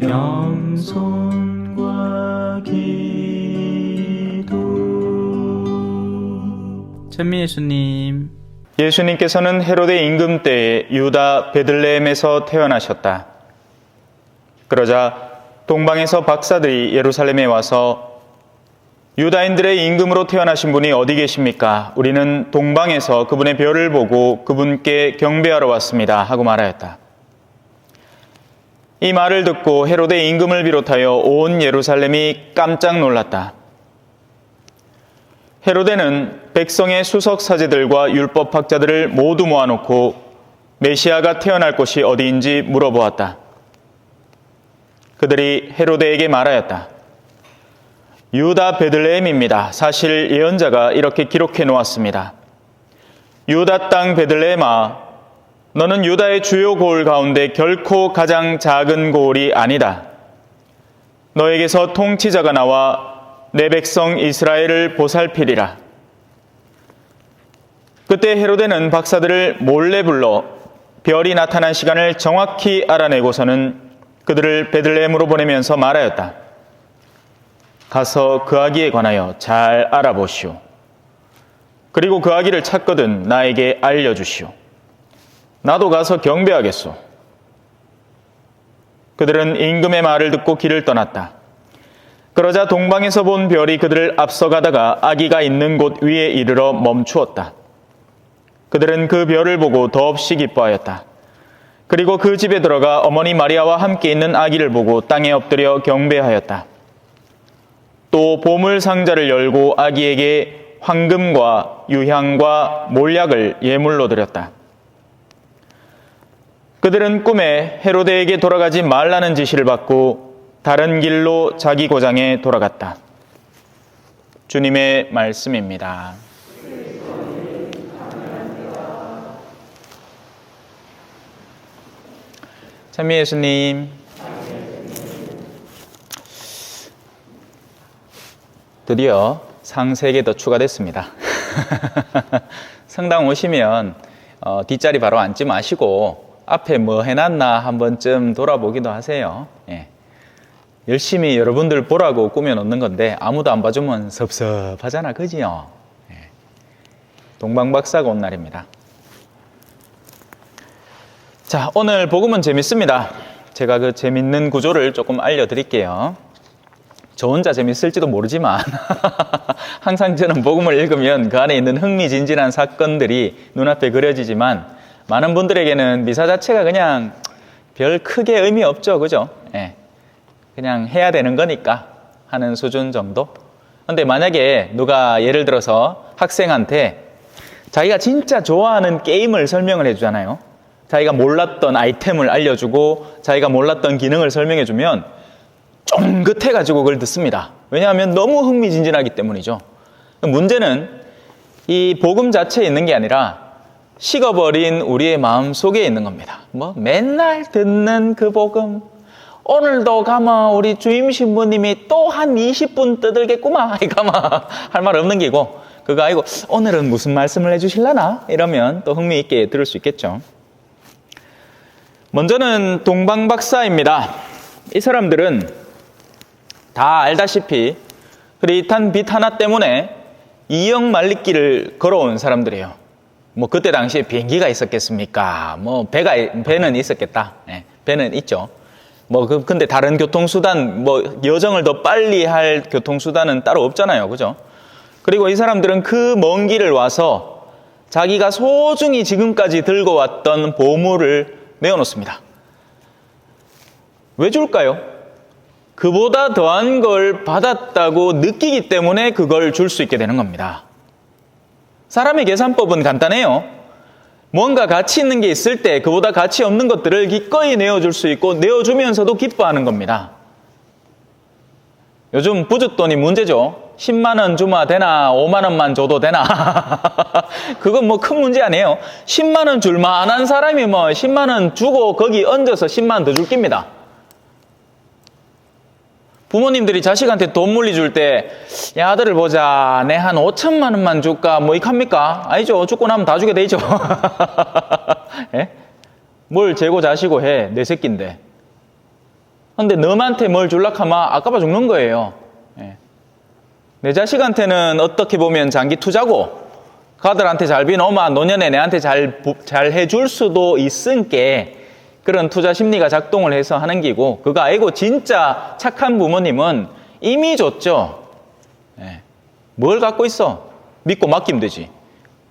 겸손과 기도. 찬미 예수님. 예수님께서는 헤로데 임금 때에 유다 베들레헴에서 태어나셨다. 그러자 동방에서 박사들이 예루살렘에 와서 유다인들의 임금으로 태어나신 분이 어디 계십니까? 우리는 동방에서 그분의 별을 보고 그분께 경배하러 왔습니다 하고 말하였다. 이 말을 듣고 헤로데 임금을 비롯하여 온 예루살렘이 깜짝 놀랐다. 헤로데는 백성의 수석 사제들과 율법학자들을 모두 모아놓고 메시아가 태어날 곳이 어디인지 물어보았다. 그들이 헤로데에게 말하였다. 유다 베들레헴입니다. 사실 예언자가 이렇게 기록해 놓았습니다. 유다 땅 베들레헴아, 너는 유다의 주요 고을 가운데 결코 가장 작은 고을이 아니다. 너에게서 통치자가 나와 내 백성 이스라엘을 보살피리라. 그때 헤로데는 박사들을 몰래 불러 별이 나타난 시간을 정확히 알아내고서는 그들을 베들레헴으로 보내면서 말하였다. 가서 그 아기에 관하여 잘 알아보시오. 그리고 그 아기를 찾거든 나에게 알려주시오. 나도 가서 경배하겠소. 그들은 임금의 말을 듣고 길을 떠났다. 그러자 동방에서 본 별이 그들을 앞서가다가 아기가 있는 곳 위에 이르러 멈추었다. 그들은 그 별을 보고 더없이 기뻐하였다. 그리고 그 집에 들어가 어머니 마리아와 함께 있는 아기를 보고 땅에 엎드려 경배하였다. 또 보물 상자를 열고 아기에게 황금과 유향과 몰약을 예물로 드렸다. 그들은 꿈에 헤로데에게 돌아가지 말라는 지시를 받고 다른 길로 자기 고장에 돌아갔다. 주님의 말씀입니다. 찬미 예수님. 드디어 상 3개 더 추가됐습니다. 성당 오시면 뒷자리 바로 앉지 마시고 앞에 뭐 해놨나 한 번쯤 돌아보기도 하세요. 예. 열심히 여러분들 보라고 꾸며놓는 건데 아무도 안 봐주면 섭섭하잖아, 그지요? 예. 동방박사가 온 날입니다. 자, 오늘 복음은 재밌습니다. 제가 그 재밌는 구조를 조금 알려드릴게요. 저 혼자 재밌을지도 모르지만 항상 저는 복음을 읽으면 그 안에 있는 흥미진진한 사건들이 눈앞에 그려지지만 많은 분들에게는 미사 자체가 그냥 별 크게 의미 없죠, 그죠? 예. 그냥 해야 되는 거니까 하는 수준 정도? 근데 만약에 누가 예를 들어서 학생한테 자기가 진짜 좋아하는 게임을 설명을 해주잖아요. 자기가 몰랐던 아이템을 알려주고 자기가 몰랐던 기능을 설명해주면 쫑긋해가지고 그걸 듣습니다. 왜냐하면 너무 흥미진진하기 때문이죠. 문제는 이 복음 자체에 있는 게 아니라 식어버린 우리의 마음 속에 있는 겁니다. 뭐 맨날 듣는 그 복음, 오늘도 가마 우리 주임 신부님이 또 한 20분 떠들겠구만 가마 할 말 없는 게고, 그거 아니고 오늘은 무슨 말씀을 해주실라나 이러면 또 흥미 있게 들을 수 있겠죠. 먼저는 동방박사입니다. 이 사람들은 다 알다시피 흐릿한 빛 하나 때문에 2억 마일길을 걸어온 사람들이에요. 뭐 그때 당시에 비행기가 있었겠습니까? 뭐 배는 있었겠다. 네, 배는 있죠. 뭐 근데 다른 교통수단, 뭐 여정을 더 빨리 할 교통수단은 따로 없잖아요, 그죠? 그리고 이 사람들은 그 먼 길을 와서 자기가 소중히 지금까지 들고 왔던 보물을 내어놓습니다. 왜 줄까요? 그보다 더한 걸 받았다고 느끼기 때문에 그걸 줄 수 있게 되는 겁니다. 사람의 계산법은 간단해요. 뭔가 가치 있는 게 있을 때 그보다 가치 없는 것들을 기꺼이 내어줄 수 있고 내어주면서도 기뻐하는 겁니다. 요즘 부쉈돈이 문제죠. 10만 원 주마 되나 5만 원만 줘도 되나 그건 뭐 큰 문제 아니에요. 10만 원 줄 만한 사람이 뭐 10만 원 주고 거기 얹어서 10만 원 더 줄 깁니다. 부모님들이 자식한테 돈 물리줄 때, 야, 아들을 보자, 내 한 5천만 원만 줄까, 뭐, 이렇게 합니까? 아니죠. 죽고 나면 다 주게 되죠. 예? 뭘 재고 자시고 해, 내 새끼인데. 근데 너한테 뭘 줄락하면 아까봐 죽는 거예요. 예. 내 자식한테는 어떻게 보면 장기 투자고, 가들한테 잘 비놓으면 노년에 내한테 잘 해줄 수도 있으니까 그런 투자 심리가 작동을 해서 하는 기고, 그거 아니고 진짜 착한 부모님은 이미 줬죠. 예. 뭘 갖고 있어? 믿고 맡기면 되지.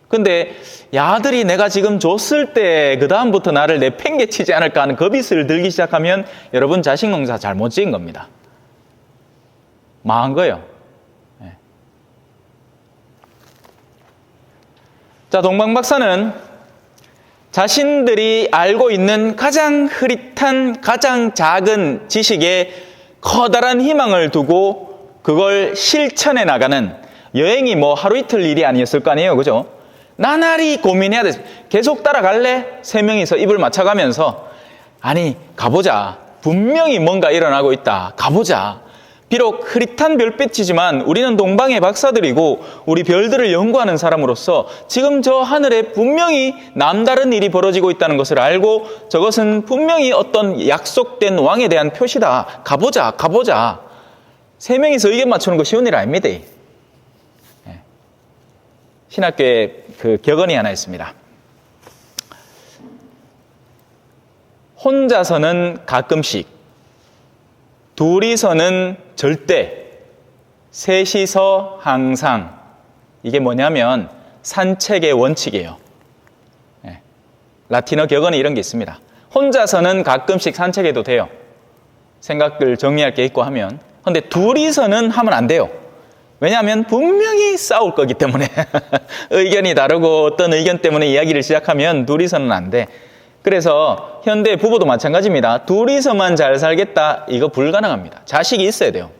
근데 아들이 내가 지금 줬을 때 그 다음부터 나를 내팽개치지 않을까 하는 겁잇을 들기 시작하면 여러분 자식 농사 잘못 지은 겁니다. 망한 거예요. 예. 자, 동방박사는 자신들이 알고 있는 가장 흐릿한, 가장 작은 지식에 커다란 희망을 두고 그걸 실천해 나가는, 여행이 뭐 하루 이틀 일이 아니었을 거 아니에요. 그죠? 나날이 고민해야 돼. 계속 따라갈래? 세 명이서 입을 맞춰가면서, 아니, 가보자. 분명히 뭔가 일어나고 있다. 가보자. 비록 흐릿한 별빛이지만 우리는 동방의 박사들이고 우리 별들을 연구하는 사람으로서 지금 저 하늘에 분명히 남다른 일이 벌어지고 있다는 것을 알고, 저것은 분명히 어떤 약속된 왕에 대한 표시다. 가보자, 가보자. 세 명이서 의견 맞추는 거 쉬운 일 아닙니다. 신학교에 그 격언이 하나 있습니다. 혼자서는 가끔씩, 둘이서는 절대, 셋이서 항상. 이게 뭐냐면 산책의 원칙이에요. 라틴어 격언에 이런 게 있습니다. 혼자서는 가끔씩 산책해도 돼요. 생각을 정리할 게 있고 하면. 근데 둘이서는 하면 안 돼요. 왜냐하면 분명히 싸울 거기 때문에. 의견이 다르고 어떤 의견 때문에 이야기를 시작하면 둘이서는 안 돼. 그래서 현대 부부도 마찬가지입니다. 둘이서만 잘 살겠다, 이거 불가능합니다. 자식이 있어야 돼요.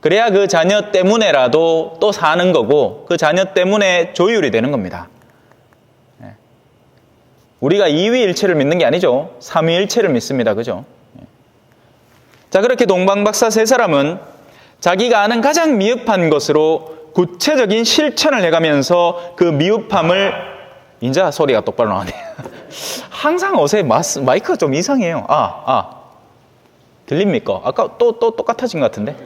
그래야 그 자녀 때문에라도 또 사는 거고, 그 자녀 때문에 조율이 되는 겁니다. 우리가 이위일체를 믿는 게 아니죠. 삼위일체를 믿습니다. 그죠? 자, 그렇게 동방박사 세 사람은 자기가 아는 가장 미흡한 것으로 구체적인 실천을 해가면서 그 미흡함을, 인자 소리가 똑바로 나오네. 항상 어제 마이크가 좀 이상해요. 들립니까? 아까 또 똑같아진 것 같은데?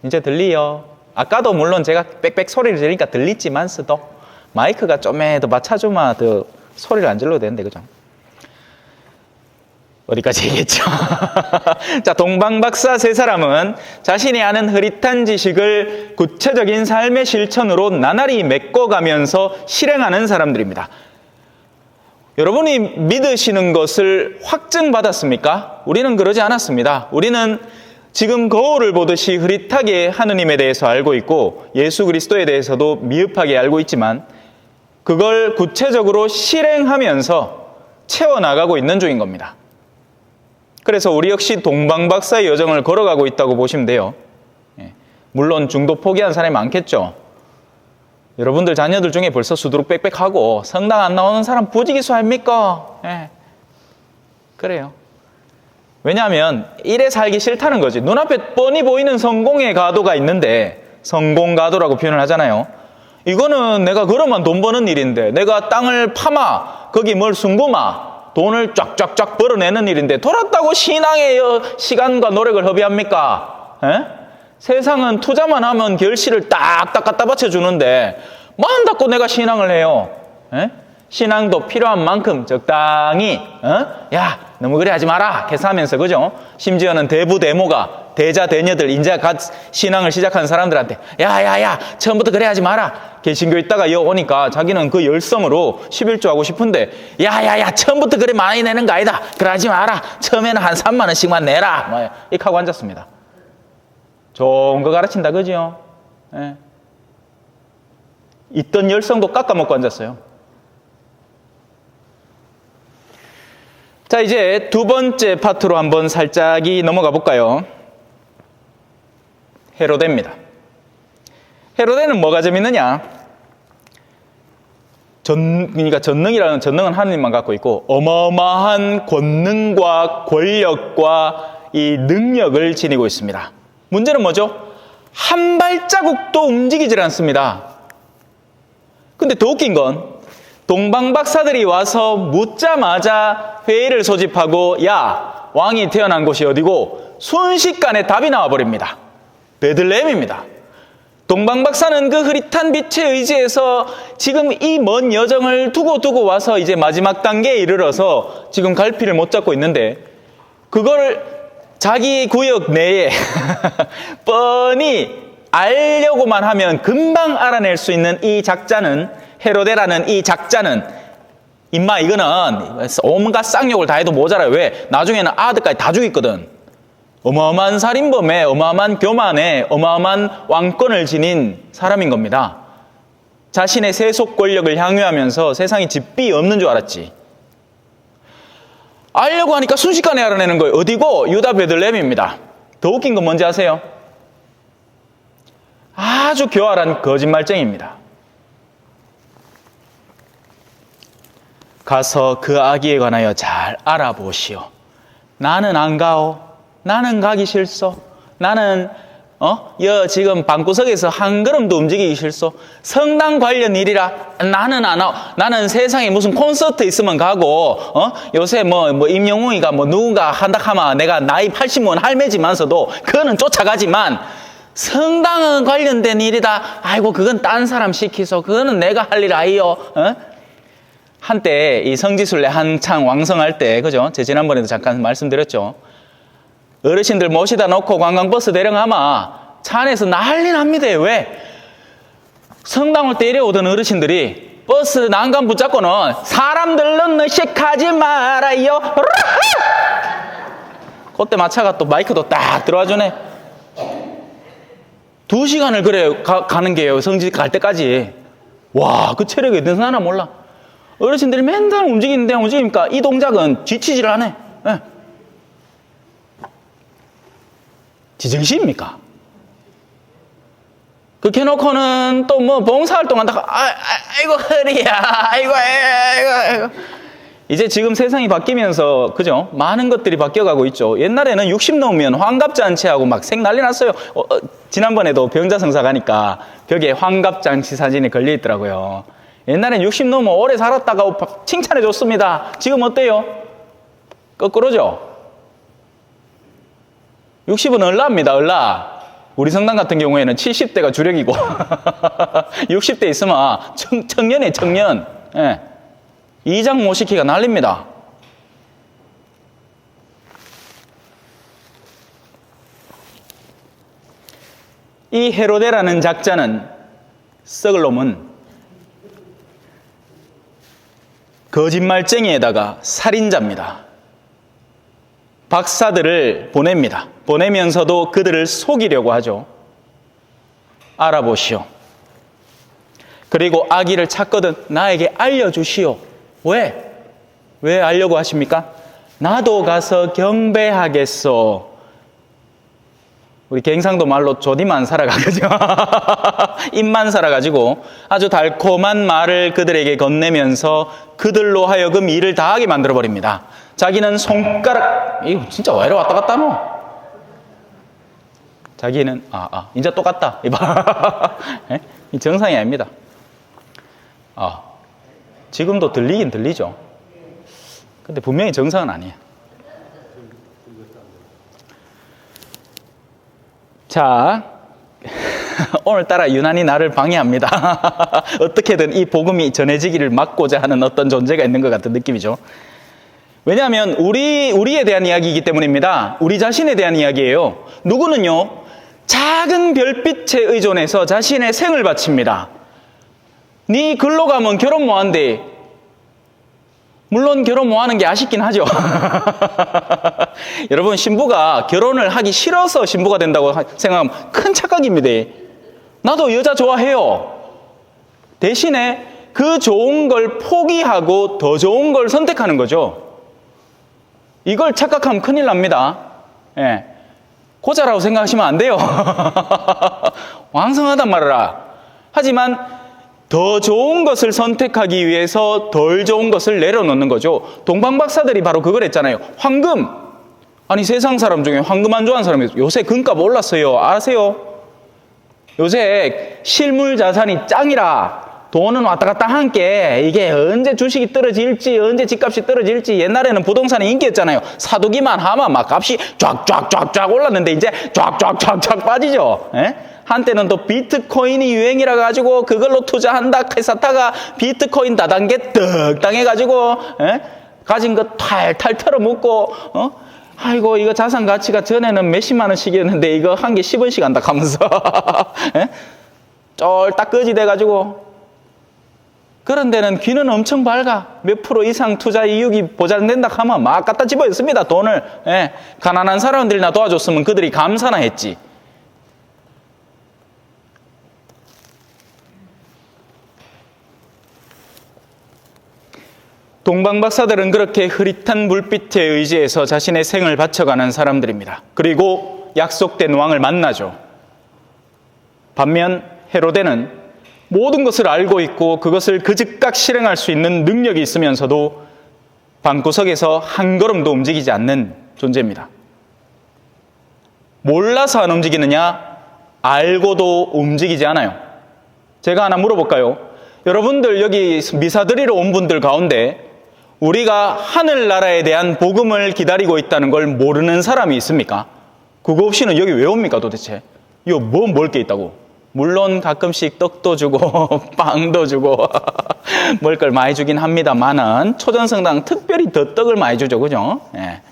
이제 들리요. 아까도 물론 제가 빽빽 소리를 들으니까 들리지만서도 마이크가 좀더 맞춰주면 더 소리를 안 질러도 되는데, 그죠? 어디까지 얘기했죠? 자, 동방박사 세 사람은 자신이 아는 흐릿한 지식을 구체적인 삶의 실천으로 나날이 메꿔가면서 실행하는 사람들입니다. 여러분이 믿으시는 것을 확증받았습니까? 우리는 그러지 않았습니다. 우리는 지금 거울을 보듯이 흐릿하게 하느님에 대해서 알고 있고 예수 그리스도에 대해서도 미흡하게 알고 있지만 그걸 구체적으로 실행하면서 채워나가고 있는 중인 겁니다. 그래서 우리 역시 동방박사의 여정을 걸어가고 있다고 보시면 돼요. 물론 중도 포기한 사람이 많겠죠. 여러분들 자녀들 중에 벌써 수두룩 빽빽하고 성당 안 나오는 사람 부지기수 아닙니까? 그래요. 왜냐하면 이래 살기 싫다는 거지. 눈앞에 뻔히 보이는 성공의 가도가 있는데, 성공가도라고 표현을 하잖아요. 이거는 내가 그러면 돈 버는 일인데, 내가 땅을 파마, 거기 뭘 숨구마, 돈을 쫙쫙쫙 벌어내는 일인데 돌았다고 신앙에 시간과 노력을 허비합니까? 세상은 투자만 하면 결실을 딱딱 갖다 바쳐주는데 뭐 한다고 내가 신앙을 해요? 신앙도 필요한 만큼 적당히, 야, 너무 그래 하지 마라 계산하면서, 그죠? 심지어는 대부대모가 대자 대녀들 이제 갓 신앙을 시작한 사람들한테 야야야 처음부터 그래 하지 마라. 개신교 있다가 오니까 자기는 그 열성으로 11조 하고 싶은데 야야야 처음부터 그래 많이 내는 거 아니다. 그러지 마라. 처음에는 한 3만 원씩만 내라. 뭐 이렇게 하고 앉았습니다. 좋은 거 가르친다, 그죠? 있던 열성도 깎아먹고 앉았어요. 자, 이제 두 번째 파트로 한번 살짝이 넘어가 볼까요? 헤로데입니다. 헤로데는 뭐가 재밌느냐? 그러니까 전능은 하느님만 갖고 있고 어마어마한 권능과 권력과 이 능력을 지니고 있습니다. 문제는 뭐죠? 한 발자국도 움직이질 않습니다. 근데 더 웃긴 건 동방박사들이 와서 묻자마자 회의를 소집하고 야, 왕이 태어난 곳이 어디고 순식간에 답이 나와버립니다. 베들레헴입니다. 동방박사는 그 흐릿한 빛에 의지해서 지금 이 먼 여정을 두고 와서 이제 마지막 단계에 이르러서 지금 갈피를 못 잡고 있는데, 그걸 자기 구역 내에 뻔히 알려고만 하면 금방 알아낼 수 있는 이 작자는, 헤로데라는 이 작자는, 임마 이거는 온갖 쌍욕을 다 해도 모자라요. 왜? 나중에는 아들까지 다 죽였거든. 어마어마한 살인범에, 어마어마한 교만에, 어마어마한 왕권을 지닌 사람인 겁니다. 자신의 세속 권력을 향유하면서 세상에 집비 없는 줄 알았지. 알려고 하니까 순식간에 알아내는 거예요. 어디고? 유다 베들레헴입니다. 더 웃긴 건 뭔지 아세요? 아주 교활한 거짓말쟁이입니다. 가서 그 아기에 관하여 잘 알아보시오. 나는 안 가오. 나는 가기 싫소. 나는 지금 방구석에서 한 걸음도 움직이기 싫소. 성당 관련 일이라 나는 안 하오. 나는 세상에 무슨 콘서트 있으면 가고, 요새 뭐 임영웅이가 뭐 누군가 한다 하면 내가 나이 80은 할매지만서도 그거는 쫓아가지만, 성당은 관련된 일이다. 아이고 그건 딴 사람 시키소. 그거는 내가 할 일 아니요. 한때 이 성지순례 한창 왕성할 때, 그죠? 제 지난번에도 잠깐 말씀드렸죠. 어르신들 모시다 놓고 관광버스 내려가면 차 안에서 난리 납니다. 왜? 성당을 때려오던 어르신들이 버스 난간 붙잡고는 사람들은 의식하지 말아요. 그때 마차가 또 마이크도 딱 들어와 주네. 2시간을 그래 가는 게요. 성지 갈 때까지. 와, 그 체력이 어디서 나나 몰라. 어르신들이 맨날 움직이는데 움직이니까 이 동작은 지치지를 않네. 네. 지정신입니까? 그렇게 해놓고는 또 뭐 봉사활동 한다고, 아이고 허리야, 아이고. 이제 지금 세상이 바뀌면서, 그죠? 많은 것들이 바뀌어가고 있죠. 옛날에는 60 넘으면 환갑잔치하고 막 생 난리 났어요. 지난번에도 병자성사 가니까 벽에 환갑잔치 사진이 걸려있더라고요. 옛날엔 60 넘으면 오래 살았다고 칭찬해 줬습니다. 지금 어때요? 거꾸로죠? 60은 얼라입니다, 얼라. 우리 성당 같은 경우에는 70대가 주력이고 60대 있으면 청년이에요, 청년. 예. 이장 못 시키가 난립니다. 이 헤로데라는 작자는, 썩을 놈은 거짓말쟁이에다가 살인자입니다. 박사들을 보냅니다. 보내면서도 그들을 속이려고 하죠. 알아보시오. 그리고 아기를 찾거든 나에게 알려주시오. 왜? 왜 알려고 하십니까? 나도 가서 경배하겠소. 우리 갱상도 말로 조디만 살아가거든요. 입만 살아가지고 아주 달콤한 말을 그들에게 건네면서 그들로 하여금 일을 다 하게 만들어버립니다. 자기는 손가락, 이거 진짜 왜 이래 왔다 갔다 하노? 자기는, 이제 똑같다. 이봐. 이 정상이 아닙니다. 지금도 들리긴 들리죠. 근데 분명히 정상은 아니에요. 자, 오늘따라 유난히 나를 방해합니다. 어떻게든 이 복음이 전해지기를 막고자 하는 어떤 존재가 있는 것 같은 느낌이죠. 왜냐하면 우리에 대한 이야기이기 때문입니다. 우리 자신에 대한 이야기예요. 누구는요, 작은 별빛에 의존해서 자신의 생을 바칩니다. 네 글로 가면 결혼 뭐한대? 물론 결혼 뭐하는 게 아쉽긴 하죠. 여러분, 신부가 결혼을 하기 싫어서 신부가 된다고 생각하면 큰 착각입니다. 나도 여자 좋아해요. 대신에 그 좋은 걸 포기하고 더 좋은 걸 선택하는 거죠. 이걸 착각하면 큰일 납니다. 예. 고자라고 생각하시면 안 돼요. 왕성하단 말이라. 하지만 더 좋은 것을 선택하기 위해서 덜 좋은 것을 내려놓는 거죠. 동방박사들이 바로 그걸 했잖아요. 황금. 아니, 세상 사람 중에 황금 안 좋아하는 사람이 요새 금값 올랐어요. 아세요? 요새 실물 자산이 짱이라 돈은 왔다 갔다 한 게 이게 언제 주식이 떨어질지 언제 집값이 떨어질지 옛날에는 부동산이 인기였잖아요. 사두기만 하면 막 값이 쫙쫙쫙쫙 올랐는데 이제 쫙쫙쫙쫙 빠지죠. 예? 한때는 또 비트코인이 유행이라 가지고 그걸로 투자한다 해샀다가 비트코인 다단계 떡 당해가지고 예? 가진 거 탈탈 털어먹고 아이고 이거 자산 가치가 전에는 몇십만 원씩이었는데 이거 한 개 10원씩 한다 하면서 예? 쫄딱 거지 돼가지고 그런 데는 귀는 엄청 밝아. 몇 프로 이상 투자 이익이 보장된다 하면 막 갖다 집어였습니다. 돈을. 예. 가난한 사람들이나 도와줬으면 그들이 감사나 했지. 동방박사들은 그렇게 흐릿한 불빛에 의지해서 자신의 생을 바쳐가는 사람들입니다. 그리고 약속된 왕을 만나죠. 반면 헤로데는 모든 것을 알고 있고 그것을 그 즉각 실행할 수 있는 능력이 있으면서도 방구석에서 한 걸음도 움직이지 않는 존재입니다. 몰라서 안 움직이느냐? 알고도 움직이지 않아요. 제가 하나 물어볼까요? 여러분들 여기 미사 드리러 온 분들 가운데 우리가 하늘나라에 대한 복음을 기다리고 있다는 걸 모르는 사람이 있습니까? 그거 없이는 여기 왜 옵니까 도대체? 이거 뭐 먹을 게 있다고? 물론 가끔씩 떡도 주고 빵도 주고 먹을 걸 많이 주긴 합니다만은 초전성당 특별히 더 떡을 많이 주죠. 그죠? 예.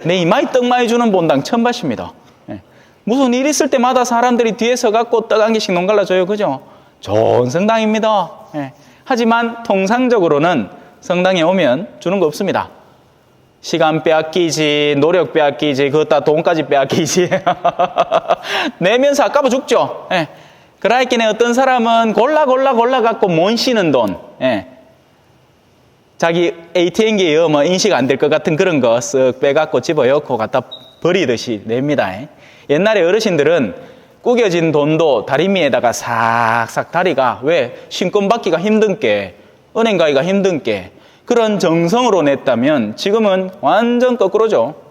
내 이마에 떡 많이 주는 본당 처음 봤습니다. 예. 무슨 일 있을 때마다 사람들이 뒤에서 갖고 떡 한 개씩 농갈라줘요. 그죠? 좋은 성당입니다. 예. 하지만 통상적으로는 성당에 오면 주는 거 없습니다. 시간 빼앗기지, 노력 빼앗기지, 그것다 돈까지 빼앗기지. 내면서 아까워 죽죠. 예. 그라이kin에 어떤 사람은 골라 갖고 못 쉬는 돈, 예. 자기 ATM기에 뭐 인식 안 될 것 같은 그런 거 쓱 빼갖고 집어넣고 갖다 버리듯이 냅니다. 옛날에 어르신들은 구겨진 돈도 다리미에다가 싹싹 다리가 왜 신권 받기가 힘든 게 은행 가기가 힘든 게 그런 정성으로 냈다면 지금은 완전 거꾸로죠.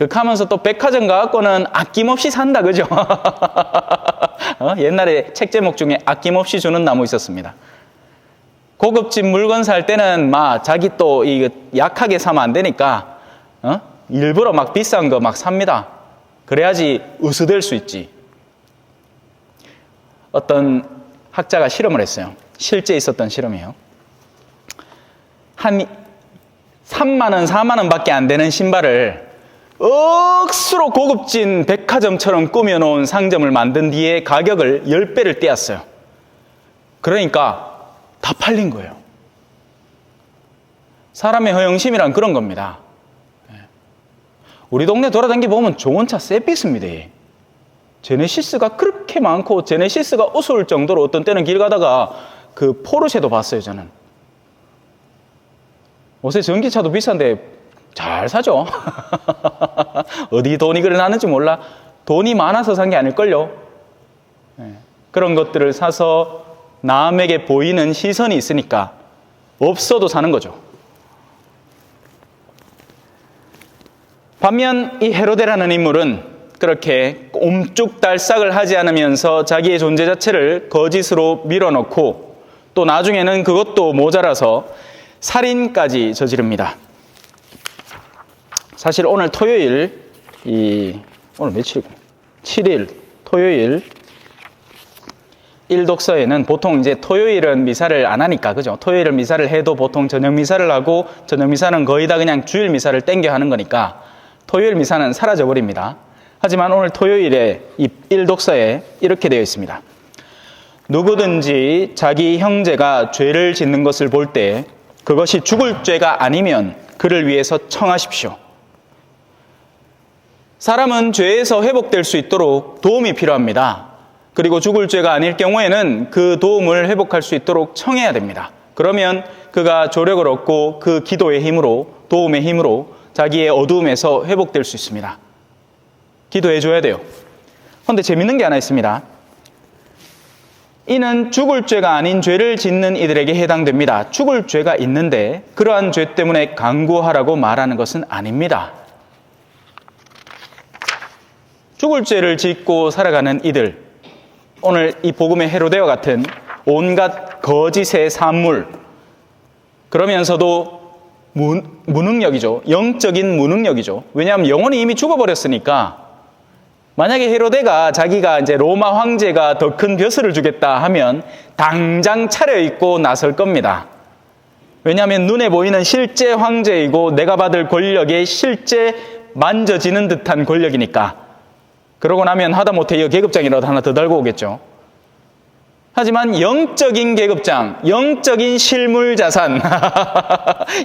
하면서 또 백화점 가갖고는 아낌없이 산다, 그죠? 옛날에 책 제목 중에 아낌없이 주는 나무 있었습니다. 고급진 물건 살 때는 막 자기 또 이거 약하게 사면 안 되니까, 일부러 막 비싼 거 막 삽니다. 그래야지 으스댈 수 있지. 어떤 학자가 실험을 했어요. 실제 있었던 실험이에요. 한 3만 원, 4만 원 밖에 안 되는 신발을 억수로 고급진 백화점처럼 꾸며놓은 상점을 만든 뒤에 가격을 10배를 떼었어요. 그러니까 다 팔린 거예요. 사람의 허영심이란 그런 겁니다. 우리 동네 돌아다니기 보면 좋은 차 세비습니다. 제네시스가 그렇게 많고 제네시스가 우스울 정도로 어떤 때는 길 가다가 그 포르쉐도 봤어요. 저는. 요새 전기차도 비싼데 잘 사죠. 어디 돈이 그래 나는지 몰라. 돈이 많아서 산 게 아닐걸요. 그런 것들을 사서 남에게 보이는 시선이 있으니까 없어도 사는 거죠. 반면 이 헤로데라는 인물은 그렇게 옴쭉달싹을 하지 않으면서 자기의 존재 자체를 거짓으로 밀어넣고 또 나중에는 그것도 모자라서 살인까지 저지릅니다. 사실 오늘 토요일, 오늘 며칠이고? 7일, 토요일, 일독서에는 보통 이제 토요일은 미사를 안 하니까, 그죠? 토요일은 미사를 해도 보통 저녁 미사를 하고, 저녁 미사는 거의 다 그냥 주일 미사를 땡겨 하는 거니까, 토요일 미사는 사라져버립니다. 하지만 오늘 토요일에 이 일독서에 이렇게 되어 있습니다. 누구든지 자기 형제가 죄를 짓는 것을 볼 때, 그것이 죽을 죄가 아니면 그를 위해서 청하십시오. 사람은 죄에서 회복될 수 있도록 도움이 필요합니다. 그리고 죽을 죄가 아닐 경우에는 그 도움을 회복할 수 있도록 청해야 됩니다. 그러면 그가 조력을 얻고 그 기도의 힘으로, 도움의 힘으로 자기의 어두움에서 회복될 수 있습니다. 기도해 줘야 돼요. 그런데 재밌는 게 하나 있습니다. 이는 죽을 죄가 아닌 죄를 짓는 이들에게 해당됩니다. 죽을 죄가 있는데 그러한 죄 때문에 강구하라고 말하는 것은 아닙니다. 죽을 죄를 짓고 살아가는 이들, 오늘 이 복음의 헤로데와 같은 온갖 거짓의 산물, 그러면서도 무능력이죠. 영적인 무능력이죠. 왜냐하면 영혼이 이미 죽어버렸으니까 만약에 헤로데가 자기가 이제 로마 황제가 더 큰 벼슬을 주겠다 하면 당장 차려입고 나설 겁니다. 왜냐하면 눈에 보이는 실제 황제이고 내가 받을 권력에 실제 만져지는 듯한 권력이니까. 그러고 나면 하다못해 이 계급장이라도 하나 더 달고 오겠죠. 하지만 영적인 계급장, 영적인 실물자산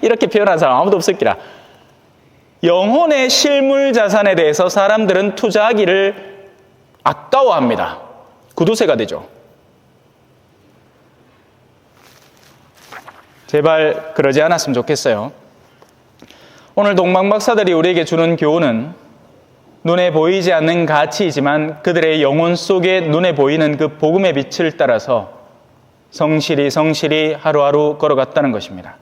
이렇게 표현한 사람 아무도 없을 기라. 영혼의 실물자산에 대해서 사람들은 투자하기를 아까워합니다. 구두쇠가 되죠. 제발 그러지 않았으면 좋겠어요. 오늘 동방박사들이 우리에게 주는 교훈은 눈에 보이지 않는 가치이지만 그들의 영혼 속에 눈에 보이는 그 복음의 빛을 따라서 성실히 하루하루 걸어갔다는 것입니다.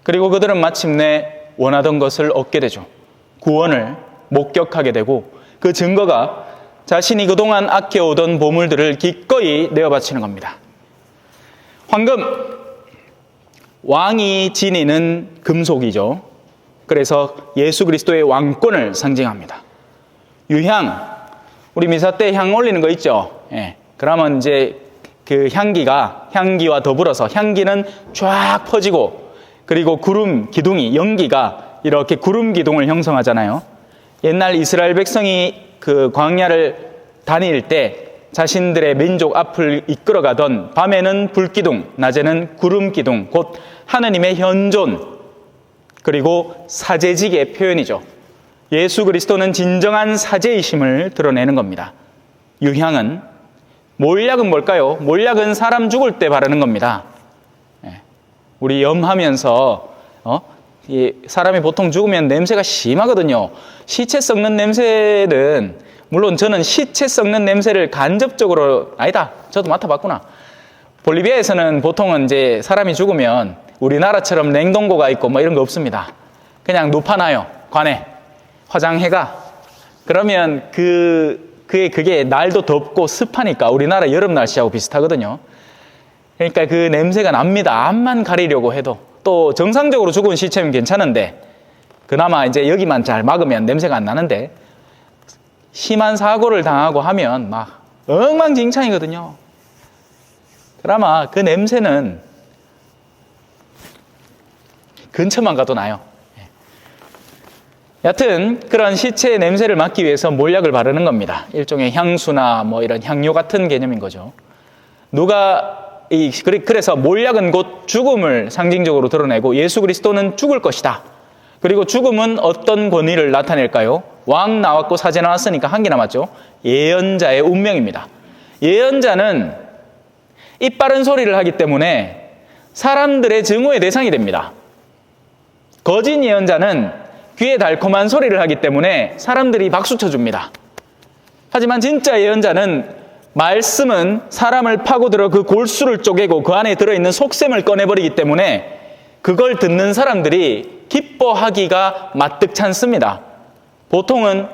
그리고 그들은 마침내 원하던 것을 얻게 되죠. 구원을 목격하게 되고 그 증거가 자신이 그동안 아껴오던 보물들을 기꺼이 내어 바치는 겁니다. 황금, 왕이 지니는 금속이죠. 그래서 예수 그리스도의 왕권을 상징합니다. 유향, 우리 미사 때 향 올리는 거 있죠. 예. 그러면 이제 그 향기와 더불어서 향기는 쫙 퍼지고 그리고 구름 기둥이, 연기가 이렇게 구름 기둥을 형성하잖아요. 옛날 이스라엘 백성이 그 광야를 다닐 때 자신들의 민족 앞을 이끌어가던 밤에는 불기둥, 낮에는 구름 기둥, 곧 하느님의 현존, 그리고 사제직의 표현이죠. 예수 그리스도는 진정한 사제이심을 드러내는 겁니다. 유향은, 몰약은 뭘까요? 몰약은 사람 죽을 때 바르는 겁니다. 우리 염하면서 사람이 보통 죽으면 냄새가 심하거든요. 시체 썩는 냄새는, 물론 저는 시체 썩는 냄새를 간접적으로, 아니다, 저도 맡아봤구나. 볼리비아에서는 보통은 이제 사람이 죽으면 우리나라처럼 냉동고가 있고 뭐 이런 거 없습니다. 그냥 눕혀놔요. 관에 화장해가. 그러면 그게 날도 덥고 습하니까 우리나라 여름 날씨하고 비슷하거든요. 그러니까 그 냄새가 납니다. 앞만 가리려고 해도. 또 정상적으로 죽은 시체면 괜찮은데 그나마 이제 여기만 잘 막으면 냄새가 안 나는데 심한 사고를 당하고 하면 막 엉망진창이거든요. 그나마 그 냄새는 근처만 가도 나요. 여하튼 그런 시체의 냄새를 막기 위해서 몰약을 바르는 겁니다. 일종의 향수나 뭐 이런 향료 같은 개념인 거죠. 그래서 몰약은 곧 죽음을 상징적으로 드러내고 예수 그리스도는 죽을 것이다. 그리고 죽음은 어떤 권위를 나타낼까요? 왕 나왔고 사제 나왔으니까 한 개 남았죠. 예언자의 운명입니다. 예언자는 입 바른 소리를 하기 때문에 사람들의 증오의 대상이 됩니다. 거짓 예언자는 귀에 달콤한 소리를 하기 때문에 사람들이 박수 쳐줍니다. 하지만 진짜 예언자는 말씀은 사람을 파고들어 그 골수를 쪼개고 그 안에 들어있는 속셈을 꺼내버리기 때문에 그걸 듣는 사람들이 기뻐하기가 마뜩찮습니다. 보통은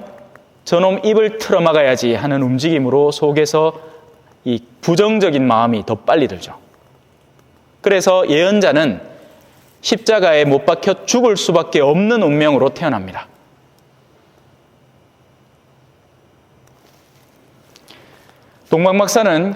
저놈 입을 틀어막아야지 하는 움직임으로 속에서 이 부정적인 마음이 더 빨리 들죠. 그래서 예언자는 십자가에 못 박혀 죽을 수밖에 없는 운명으로 태어납니다. 동방박사는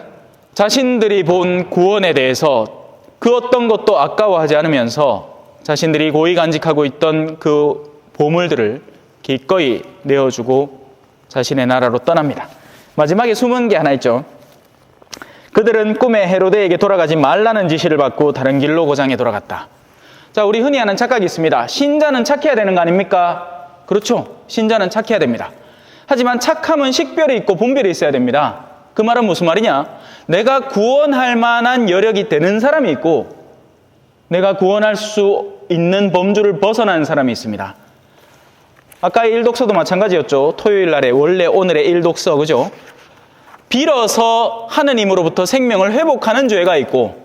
자신들이 본 구원에 대해서 그 어떤 것도 아까워하지 않으면서 자신들이 고이 간직하고 있던 그 보물들을 기꺼이 내어주고 자신의 나라로 떠납니다. 마지막에 숨은 게 하나 있죠. 그들은 꿈에 헤로데에게 돌아가지 말라는 지시를 받고 다른 길로 고장에 돌아갔다. 자, 우리 흔히 하는 착각이 있습니다. 신자는 착해야 되는 거 아닙니까? 그렇죠. 신자는 착해야 됩니다. 하지만 착함은 식별이 있고 분별이 있어야 됩니다. 그 말은 무슨 말이냐? 내가 구원할 만한 여력이 되는 사람이 있고 내가 구원할 수 있는 범주를 벗어난 사람이 있습니다. 아까의 일독서도 마찬가지였죠. 토요일 날에 원래 오늘의 일독서, 그죠? 빌어서 하느님으로부터 생명을 회복하는 죄가 있고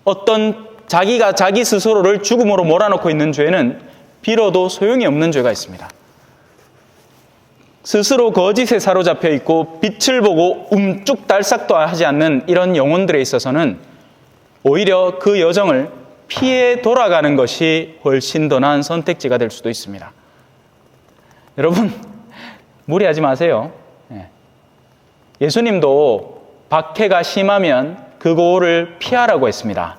어떤 자기가 자기 스스로를 죽음으로 몰아넣고 있는 죄는 빌어도 소용이 없는 죄가 있습니다. 스스로 거짓에 사로잡혀 있고 빛을 보고 움쭉달싹도 하지 않는 이런 영혼들에 있어서는 오히려 그 여정을 피해 돌아가는 것이 훨씬 더 나은 선택지가 될 수도 있습니다. 여러분, 무리하지 마세요. 예수님도 박해가 심하면 그 고를 피하라고 했습니다.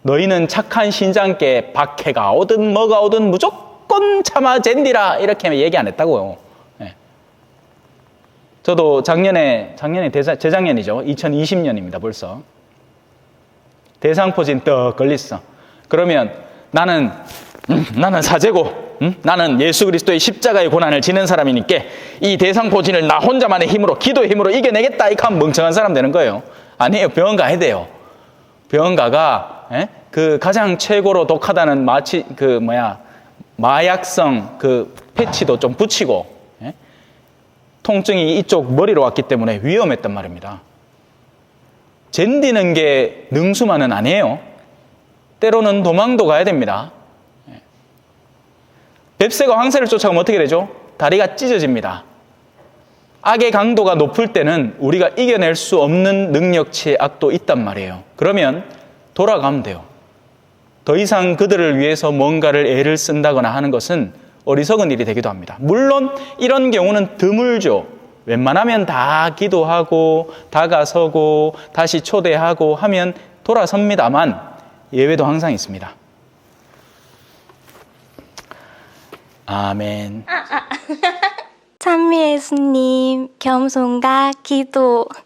너희는 착한 신장께 박해가 오든 뭐가 오든 무조건 참아 젠디라 이렇게 얘기 안 했다고요. 저도 재작년이죠. 2020년입니다 벌써. 대상포진 떡 걸렸어. 그러면 나는 사제고 나는 예수 그리스도의 십자가의 고난을 지는 사람이니까 이 대상포진을 나 혼자만의 힘으로 기도의 힘으로 이겨내겠다 이렇게 하면 멍청한 사람 되는 거예요. 아니에요. 병원 가야 돼요. 병원 가가 그 가장 최고로 독하다는 마약성 그 패치도 좀 붙이고 통증이 이쪽 머리로 왔기 때문에 위험했단 말입니다. 젠디는 게 능수만은 아니에요. 때로는 도망도 가야 됩니다. 뱁새가 황새를 쫓아가면 어떻게 되죠? 다리가 찢어집니다. 악의 강도가 높을 때는 우리가 이겨낼 수 없는 능력치의 악도 있단 말이에요. 그러면 돌아가면 돼요. 더 이상 그들을 위해서 뭔가를 애를 쓴다거나 하는 것은 어리석은 일이 되기도 합니다. 물론 이런 경우는 드물죠. 웬만하면 다 기도하고 다가서고 다시 초대하고 하면 돌아섭니다만 예외도 항상 있습니다. 아멘. 찬미 예수님, 겸손과 기도.